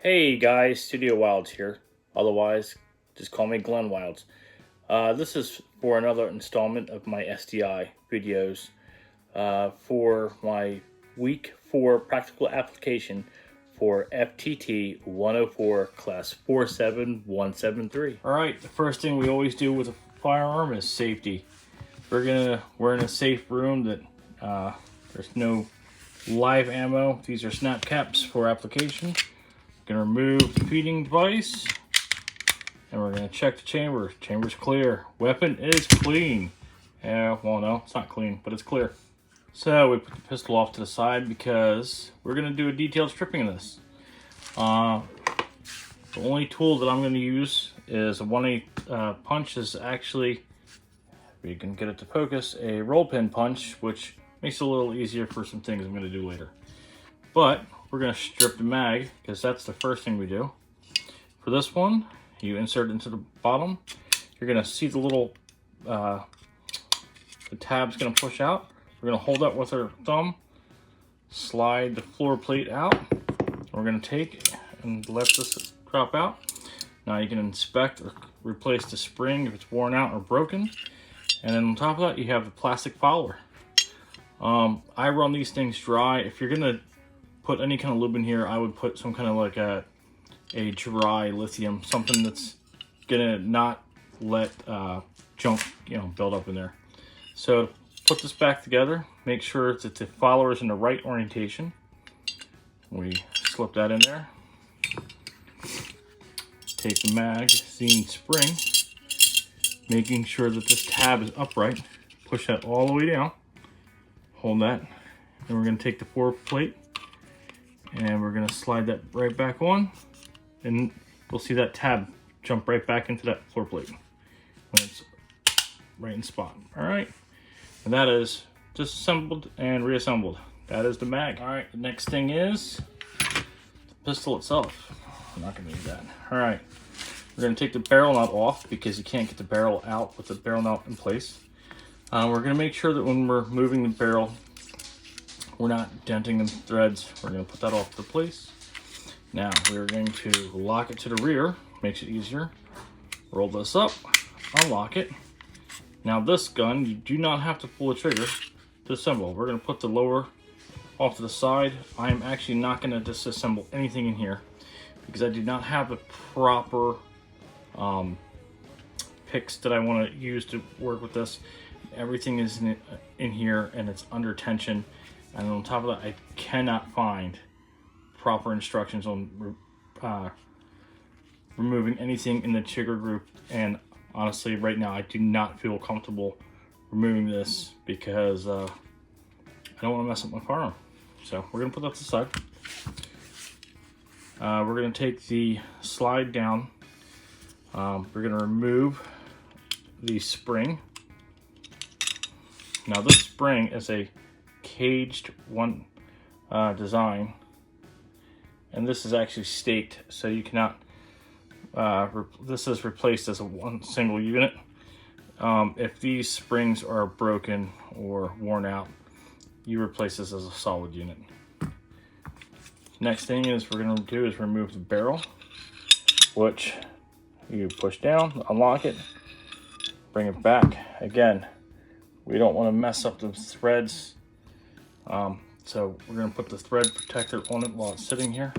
Hey guys, Studio Wilds here. Otherwise, just call me Glenn Wilds. This is for another installment of my SDI videos for my week 4 practical application for FTt104 class 47173. Alright, the first thing we always do with a firearm is safety. We're in a safe room that there's no live ammo. These are snap caps for application. Gonna remove the feeding device, and we're gonna check the chamber. Chamber's clear. Weapon is clean. Well, no, it's not clean, but it's clear. So we put the pistol off to the side because we're gonna do a detailed stripping of this. The only tool that I'm gonna use is a 1/8 punch. Is actually, if you can get it to focus, a roll pin punch, which makes it a little easier for some things I'm gonna do later. But we're going to strip the mag because that's the first thing we do. For this one, you insert into the bottom. You're going to see the little, the tab's going to push out. We're going to hold that with our thumb, slide the floor plate out. We're going to take and let this drop out. Now you can inspect or replace the spring if it's worn out or broken. And then on top of that, you have the plastic follower. I run these things dry. If you're going to put any kind of lube in here, I would put some kind of like a dry lithium, something that's gonna not let junk build up in there. So put this back together, make sure that the follower is in the right orientation. We slip that in there. Take the magazine spring, making sure that this tab is upright. Push that all the way down. Hold that. And we're gonna take the floor plate and we're gonna slide that right back on, and we'll see that tab jump right back into that floor plate when it's right in spot. All right, and that is disassembled and reassembled. That is the mag. All right, the next thing is the pistol itself. I'm not gonna use that. All right, we're gonna take the barrel nut off because you can't get the barrel out with the barrel nut in place. We're gonna make sure that when we're moving the barrel, we're not denting the threads. We're going to put that off to place. Now we're going to lock it to the rear, makes it easier. Roll this up, unlock it. Now this gun, you do not have to pull the trigger to assemble. We're going to put the lower off to the side. I am actually not going to disassemble anything in here because I do not have the proper picks that I want to use to work with this. Everything is in here and it's under tension. And on top of that, I cannot find proper instructions on removing anything in the trigger group. And honestly, right now, I do not feel comfortable removing this because I don't want to mess up my firearm. So we're going to put that to the side. We're going to take the slide down. We're going to remove the spring. Now this spring is a caged one design, and this is actually staked, so you cannot this is replaced as a one single unit. If these springs are broken or worn out, you replace this as a solid unit. Next thing is we're going to do is remove the barrel, which you push down, unlock it, bring it back. Again, we don't want to mess up the threads. So we're going to put the thread protector on it while it's sitting here.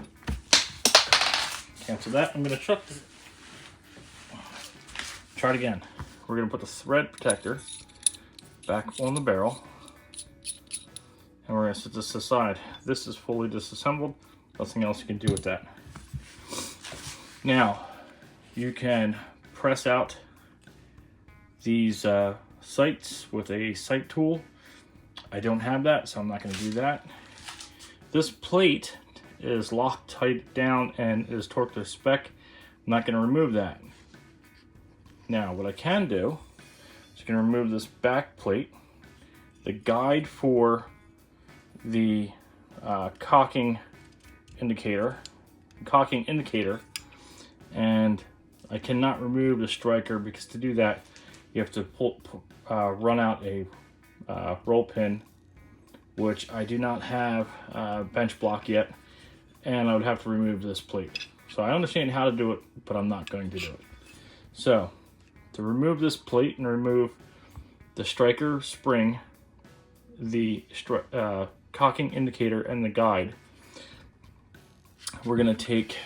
Cancel that. I'm going to try it again. We're going to put the thread protector back on the barrel, and we're going to set this aside. This is fully disassembled. Nothing else you can do with that. Now you can press out these sights with a sight tool. I don't have that, so I'm not going to do that. This plate is locked tight down and is torqued to spec. I'm not going to remove that. Now, what I can do is going to remove this back plate, the guide for the cocking indicator, and I cannot remove the striker because to do that, you have to run out a roll pin, which I do not have bench block yet, and I would have to remove this plate. So I understand how to do it, but I'm not going to do it. So to remove this plate and remove the striker spring, the cocking indicator, and the guide, we're going to take,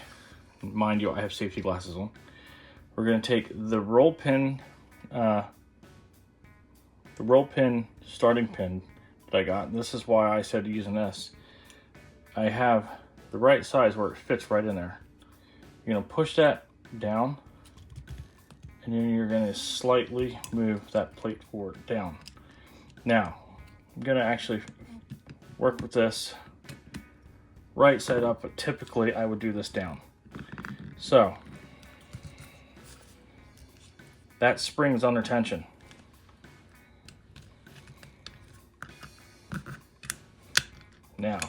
mind you, I have safety glasses on. We're going to take the roll pin starting pin that I got. And this is why I said using this. I have the right size where it fits right in there. You're going to push that down, and then you're going to slightly move that plate forward down. Now, I'm going to actually work with this right side up, but typically I would do this down. So, that spring is under tension. Now,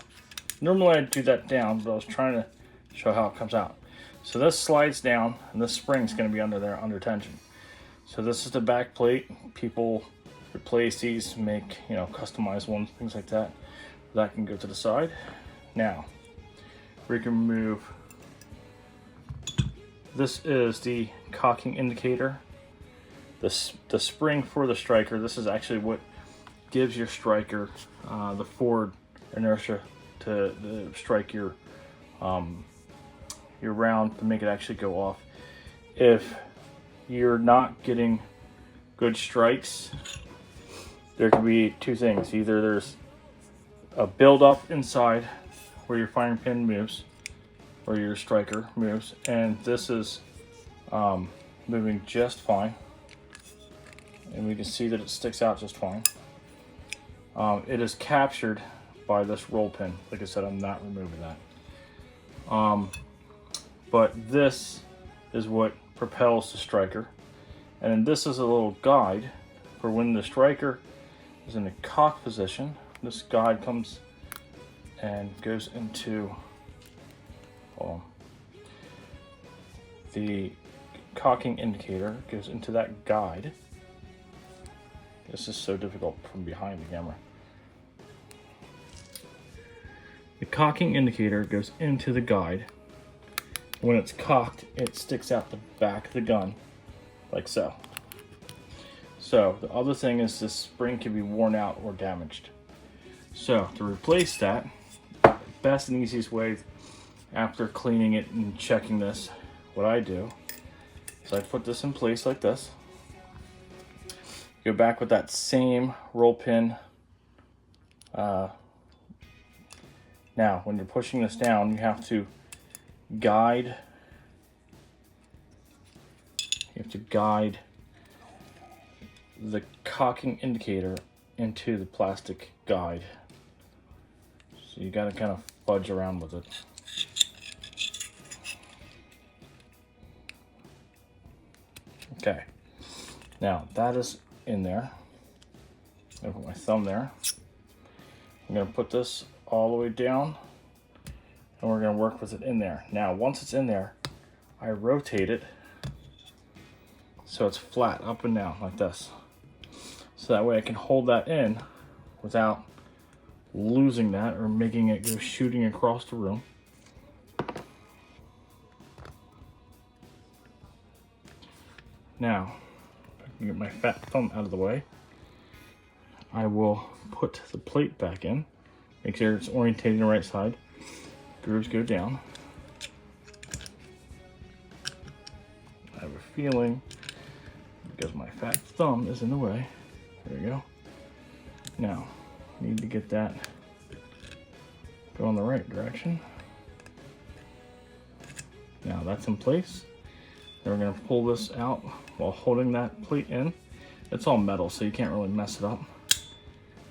normally I'd do that down, but I was trying to show how it comes out. So this slides down, and this spring's going to be under there, under tension. So this is the back plate. People replace these, make, you know, customized ones, things like that. That can go to the side. Now, we can move. This is the cocking indicator. The spring for the striker. This is actually what gives your striker the forward inertia to strike your round to make it actually go off. If you're not getting good strikes, there could be two things. Either there's a build-up inside where your firing pin moves, or your striker moves, and this is moving just fine. And we can see that it sticks out just fine. It is captured by this roll pin. Like I said, I'm not removing that. But this is what propels the striker. And then this is a little guide for when the striker is in the cock position. This guide comes and goes into the cocking indicator, goes into that guide. This is so difficult from behind the camera. The cocking indicator goes into the guide. When it's cocked, it sticks out the back of the gun, like so. So the other thing is this spring can be worn out or damaged. So to replace that, best and easiest way after cleaning it and checking this, what I do is I put this in place like this. Go back with that same roll pin. Now, when you're pushing this down, you have to guide. You have to guide the cocking indicator into the plastic guide. So you got to kind of fudge around with it. Okay. Now that is in there. I'm gonna put my thumb there. I'm gonna put this all the way down, and we're gonna work with it in there. Now, once it's in there, I rotate it so it's flat up and down like this. So that way I can hold that in without losing that or making it go shooting across the room. Now, if I can get my fat thumb out of the way, I will put the plate back in. Make sure it's orientating the right side. Grooves go down. I have a feeling, because my fat thumb is in the way. There we go. Now, need to get that going the right direction. Now that's in place. Then we're gonna pull this out while holding that plate in. It's all metal, so you can't really mess it up.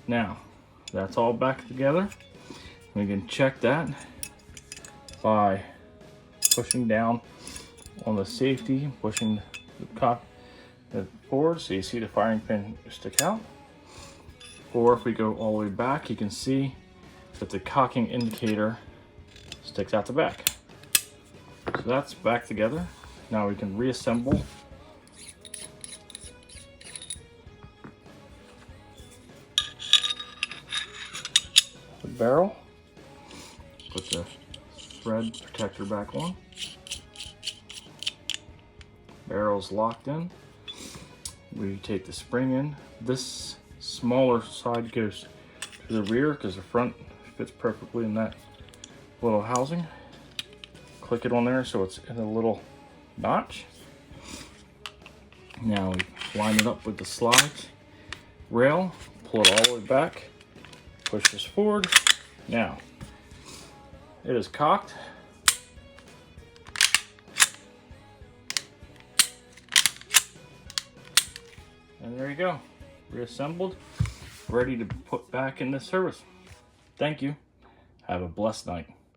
Now, that's all back together. We can check that by pushing down on the safety, pushing the cock forward so you see the firing pin stick out. Or if we go all the way back, you can see that the cocking indicator sticks out the back. So that's back together. Now we can reassemble the barrel. Put the thread protector back on. Barrel's locked in. We take the spring in. This smaller side goes to the rear because the front fits perfectly in that little housing. Click it on there so it's in a little notch. Now we line it up with the slides rail, pull it all the way back, push this forward. Now it is cocked. And there you go, reassembled, ready to put back into service. Thank you. Have a blessed night.